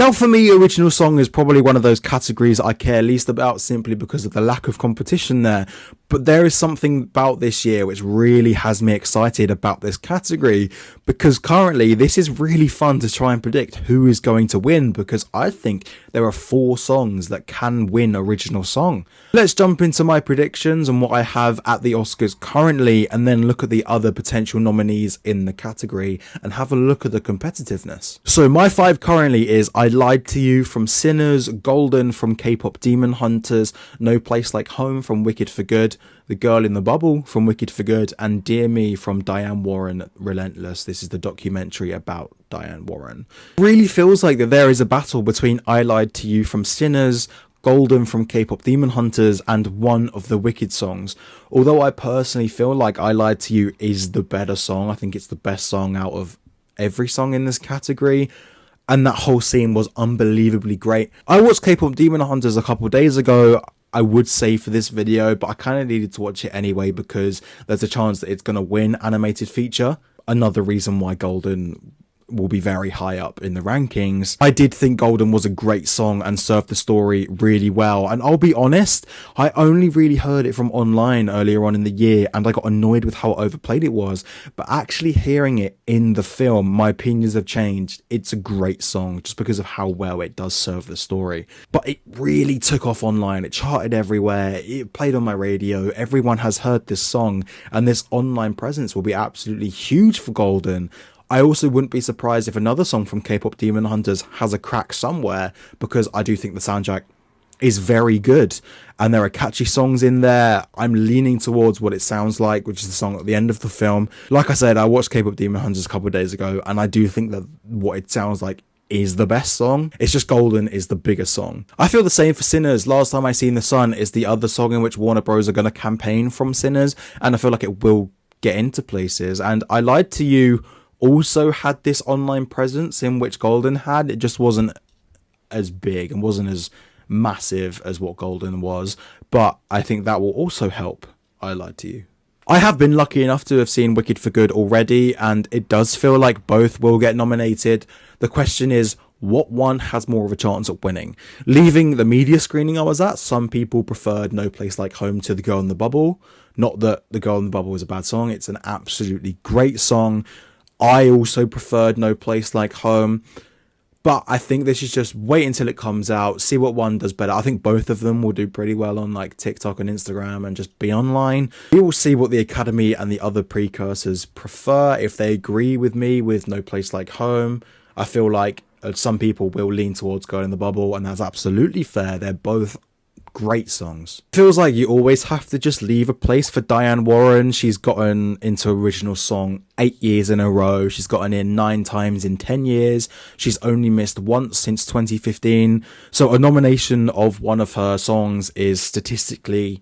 Now, for me, original song is probably one of those categories I care least about simply because of the lack of competition there. But there is something about this year which really has me excited about this category, because currently this is really fun to try and predict who is going to win, because I think there are 4 songs that can win original song. Let's jump into my predictions and what I have at the Oscars currently, and then look at the other potential nominees in the category and have a look at the competitiveness. So my 5 currently is I Lied to You from Sinners, Golden from K-Pop Demon Hunters, No Place Like Home from Wicked for Good, The Girl in the Bubble from Wicked for Good, and Dear Me from Diane Warren, Relentless. This is the documentary about Diane Warren. It really feels like that there is a battle between I Lied to You from Sinners, Golden from K-Pop Demon Hunters, and one of the Wicked songs. Although I personally feel like I Lied to You is the better song. I think it's the best song out of every song in this category. And that whole scene was unbelievably great. I watched K-Pop Demon Hunters a couple of days ago, I would say, for this video, but I kind of needed to watch it anyway because there's a chance that it's going to win animated feature. Another reason why Golden will be very high up in the rankings. I did think Golden was a great song and served the story really well, and I'll be honest, I only really heard it from online earlier on in the year and I got annoyed with how overplayed it was, but actually hearing it in the film, my opinions have changed. It's a great song just because of how well it does serve the story. But it really took off online, it charted everywhere, it played on my radio, everyone has heard this song, and this online presence will be absolutely huge for Golden. I also wouldn't be surprised if another song from K-Pop Demon Hunters has a crack somewhere, because I do think the soundtrack is very good and there are catchy songs in there. I'm leaning towards What It Sounds Like, which is the song at the end of the film. Like I said, I watched K-Pop Demon Hunters a couple of days ago and I do think that What It Sounds Like is the best song. It's just Golden is the bigger song. I feel the same for Sinners. Last Time I Seen the Sun is the other song in which Warner Bros are going to campaign from Sinners, and I feel like it will get into places. And I Lied to You also had this online presence in which Golden had. It just wasn't as big and wasn't as massive as what Golden was, but I think that will also help I Lied to You. I have been lucky enough to have seen Wicked for Good already, and it does feel like both will get nominated. The question is, what one has more of a chance at winning? Leaving the media screening I was at, some people preferred No Place Like Home to The Girl in the Bubble. Not that The Girl in the Bubble is a bad song, it's an absolutely great song. I also preferred No Place Like Home, but I think this is just wait until it comes out, see what one does better. I think both of them will do pretty well on like TikTok and Instagram and just be online. We will see what the Academy and the other precursors prefer. If they agree with me with No Place Like Home, I feel like some people will lean towards Girl in the Bubble, and that's absolutely fair. They're both great songs. Feels like you always have to just leave a place for Diane Warren. She's gotten into original song 8 years in a row. She's gotten in 9 times in 10 years. She's only missed once since 2015. So a nomination of one of her songs is statistically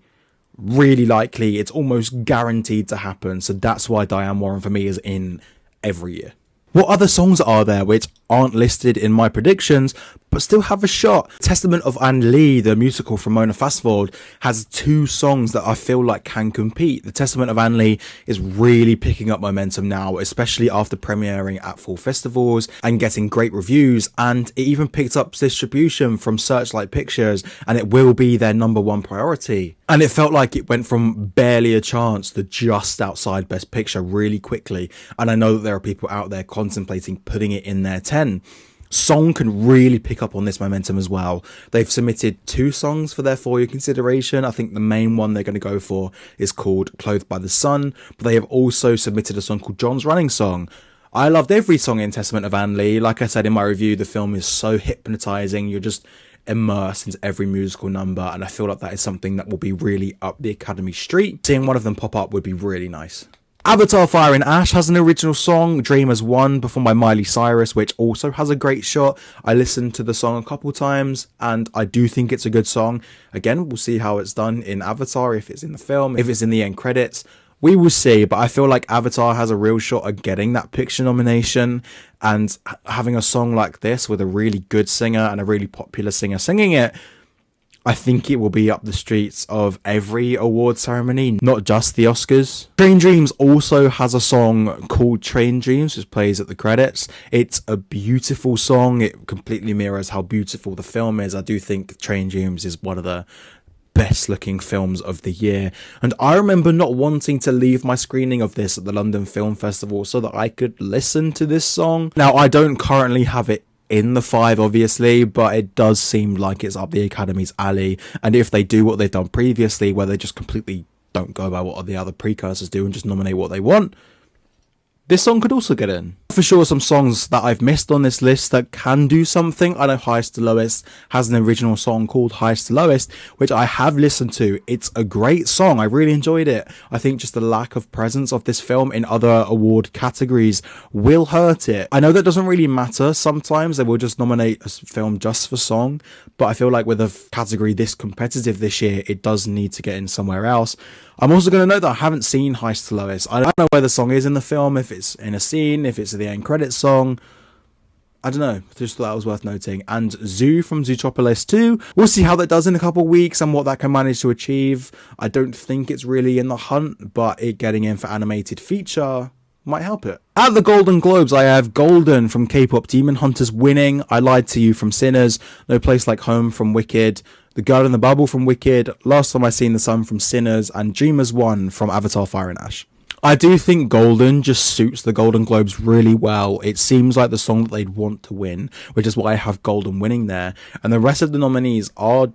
really likely. It's almost guaranteed to happen. So that's why Diane Warren for me is in every year. What other songs are there which aren't listed in my predictions but still have a shot? Testament of An Lee, the musical from Mona Fastvold, has 2 songs that I feel like can compete. The Testament of An Lee is really picking up momentum now, especially after premiering at fall festivals and getting great reviews, and it even picked up distribution from Searchlight Pictures, and it will be their #1 priority. And it felt like it went from barely a chance to just outside Best Picture really quickly, and I know that there are people out there contemplating putting it in their 10. Song can really pick up on this momentum as well. They've submitted 2 songs for their For Your Consideration. I think the main one they're going to go for is called Clothed by the Sun, but they have also submitted a song called John's Running Song. I loved every song in Testament of An Lee. Like I said in my review, the film is so hypnotizing. You're just immersed into every musical number, and I feel like that is something that will be really up the Academy street. Seeing one of them pop up would be really nice. Avatar Fire and Ash has an original song, Dream As One, performed by Miley Cyrus, which also has a great shot. I listened to the song a couple times and I do think it's a good song. Again, we'll see how it's done in Avatar, if it's in the film, if it's in the end credits. We will see, but I feel like Avatar has a real shot at getting that picture nomination, and having a song like this with a really good singer and a really popular singer singing it, I think it will be up the streets of every award ceremony, not just the Oscars. Train Dreams also has a song called Train Dreams, which plays at the credits. It's a beautiful song. It completely mirrors how beautiful the film is. I do think Train Dreams is one of the best looking films of the year, and I remember not wanting to leave my screening of this at the London Film Festival so that I could listen to this song. Now, I don't currently have it in the 5, obviously, but it does seem like it's up the Academy's alley, and if they do what they've done previously, where they just completely don't go by what the other precursors do and just nominate what they want, this song could also get in. For sure, some songs that I've missed on this list that can do something. I know Highest to Lowest has an original song called Highest to Lowest, which I have listened to. It's a great song. I really enjoyed it. I think just the lack of presence of this film in other award categories will hurt it. I know that doesn't really matter. Sometimes they will just nominate a film just for song, but I feel like with a category this competitive this year, it does need to get in somewhere else. I'm also going to note that I haven't seen Highest to Lowest. I don't know where the song is in the film, if it's in a scene, if it's the end credits song. I don't know. Just thought that was worth noting. And Zoo from Zootropolis 2. We'll see how that does in a couple of weeks and what that can manage to achieve. I don't think it's really in the hunt, but it getting in for animated feature might help it. At the Golden Globes, I have Golden from K-pop Demon Hunters winning, I Lied to You from Sinners, No Place Like Home from Wicked, The Girl in the Bubble from Wicked, Last Time I Seen the Sun from Sinners, and Dreamers 1 from Avatar Fire and Ash. I do think Golden just suits the Golden Globes really well. It seems like the song that they'd want to win, which is why I have Golden winning there. And the rest of the nominees are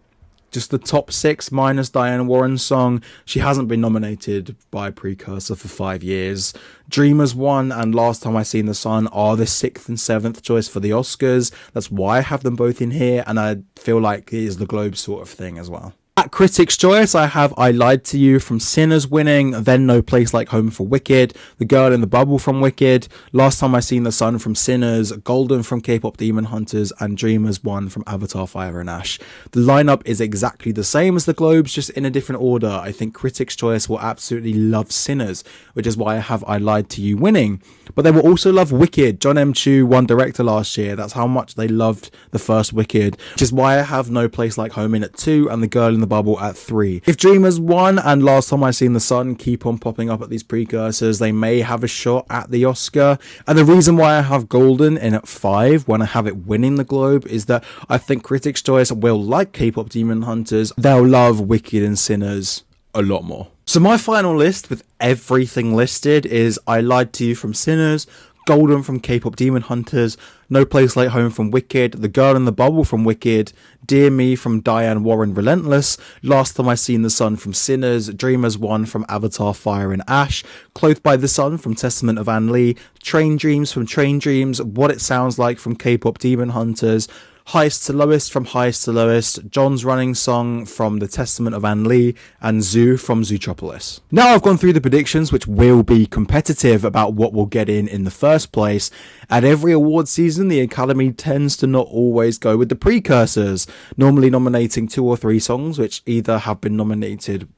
just the top 6 minus Diane Warren's song. She hasn't been nominated by Precursor for 5 years. Dreamers 1 and Last Time I Seen the Sun are the 6th and 7th choice for the Oscars. That's why I have them both in here, and I feel like it is the Globe sort of thing as well. At Critics' Choice, I have I Lied to You from Sinners winning, then No Place Like Home for Wicked, The Girl in the Bubble from Wicked, Last Time I Seen the Sun from Sinners, Golden from K-pop Demon Hunters, and Dreamers 1 from Avatar Fire and Ash. The lineup is exactly the same as the Globes, just in a different order. I think Critics' Choice will absolutely love Sinners, which is why I have I Lied to You winning. But they will also love Wicked. John M. Chu won director last year. That's how much they loved the first Wicked, which is why I have No Place Like Home in at 2 and The Girl in the Bubble at 3. If Dreamers 1 and Last Time I Seen the Sun keep on popping up at these precursors, they may have a shot at the Oscar. And the reason why I have Golden in at 5 when I have it winning the Globe is that I think Critics' Choice will like K-pop Demon Hunters. They'll love Wicked and Sinners a lot more. So my final list with everything listed is I Lied to You from Sinners, Golden from K-pop Demon Hunters, No Place Like Home from Wicked, The Girl in the Bubble from Wicked, Dear Me from Diane Warren Relentless, Last Time I Seen the Sun from Sinners, Dreamers 1 from Avatar Fire and Ash, Clothed by the Sun from Testament of An Lee, Train Dreams from Train Dreams, What It Sounds Like from K-pop Demon Hunters, Highest to Lowest from Highest to Lowest, John's Running Song from The Testament of An Lee, and Zoo from Zootropolis. Now I've gone through the predictions, which will be competitive about what will get in the first place. At every award season, the Academy tends to not always go with the precursors, normally nominating 2 or 3 songs which either have been nominated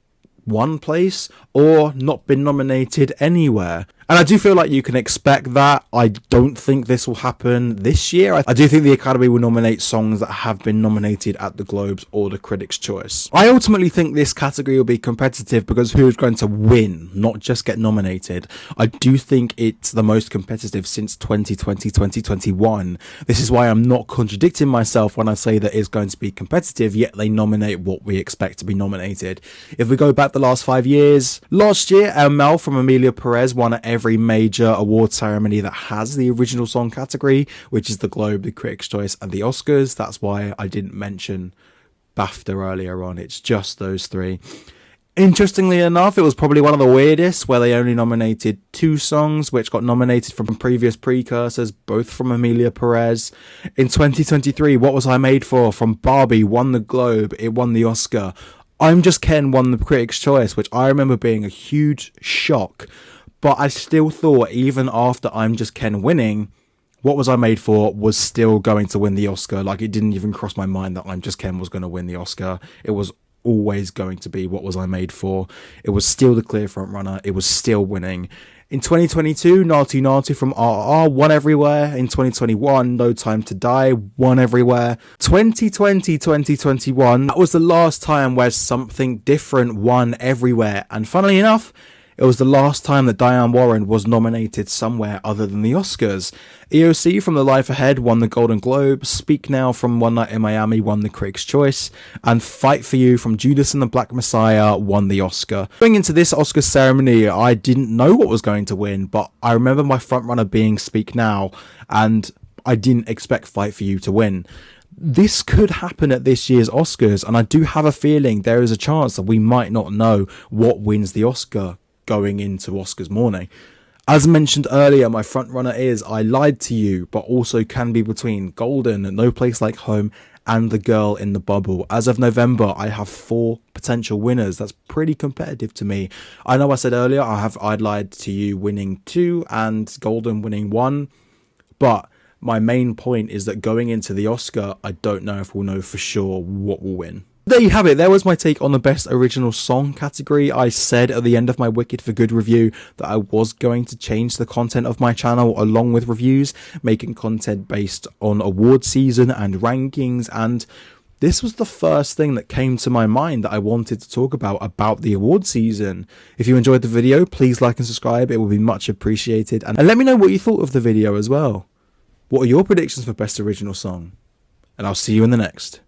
one place or not been nominated anywhere. And I do feel like you can expect that. I don't think this will happen this year. I do think the Academy will nominate songs that have been nominated at the Globes or the Critics' Choice. I ultimately think this category will be competitive because who's going to win, not just get nominated. I do think it's the most competitive since 2020-2021. This is why I'm not contradicting myself when I say that it's going to be competitive, yet they nominate what we expect to be nominated. If we go back the last 5 years, last year, El Mel from Emilia Perez won at every major award ceremony that has the original song category, which is the Globe, the Critics' Choice, and the Oscars. That's why I didn't mention BAFTA earlier on. It's just those 3. Interestingly enough, it was probably one of the weirdest where they only nominated 2 songs which got nominated from previous precursors, both from Emilia Perez. In 2023, What Was I Made For from Barbie won the Globe, it won the Oscar. I'm Just Ken won the Critics' Choice, which I remember being a huge shock. But I still thought, even after I'm Just Ken winning, What Was I Made For was still going to win the Oscar. Like, it didn't even cross my mind that I'm Just Ken was going to win the Oscar. It was always going to be What Was I Made For. It was still the clear front runner. It was still winning. In 2022, Naatu Naatu from RRR won everywhere. In 2021, No Time to Die won everywhere. 2020, 2021, that was the last time where something different won everywhere. And funnily enough, it was the last time that Diane Warren was nominated somewhere other than the Oscars. EOC from The Life Ahead won the Golden Globe, Speak Now from One Night in Miami won the Critics' Choice, and Fight for You from Judas and the Black Messiah won the Oscar. Going into this Oscar ceremony, I didn't know what was going to win, but I remember my frontrunner being Speak Now, and I didn't expect Fight for You to win. This could happen at this year's Oscars, and I do have a feeling there is a chance that we might not know what wins the Oscar going into Oscars morning. As mentioned earlier, my frontrunner is I Lied to You, but also can be between Golden, No Place Like Home, and The Girl in the Bubble. As of November, I have 4 potential winners. That's pretty competitive to me. I know I said earlier I have I Lied to You winning 2 and Golden winning 1, but my main point is that going into the Oscar, I don't know if we'll know for sure what will win. There you have it. There was my take on the Best Original Song category. I said at the end of my Wicked for Good review that I was going to change the content of my channel along with reviews, making content based on award season and rankings, and this was the first thing that came to my mind that I wanted to talk about the award season. If you enjoyed the video, please like and subscribe. It would be much appreciated. And let me know what you thought of the video as well. What are your predictions for Best Original Song? And I'll see you in the next.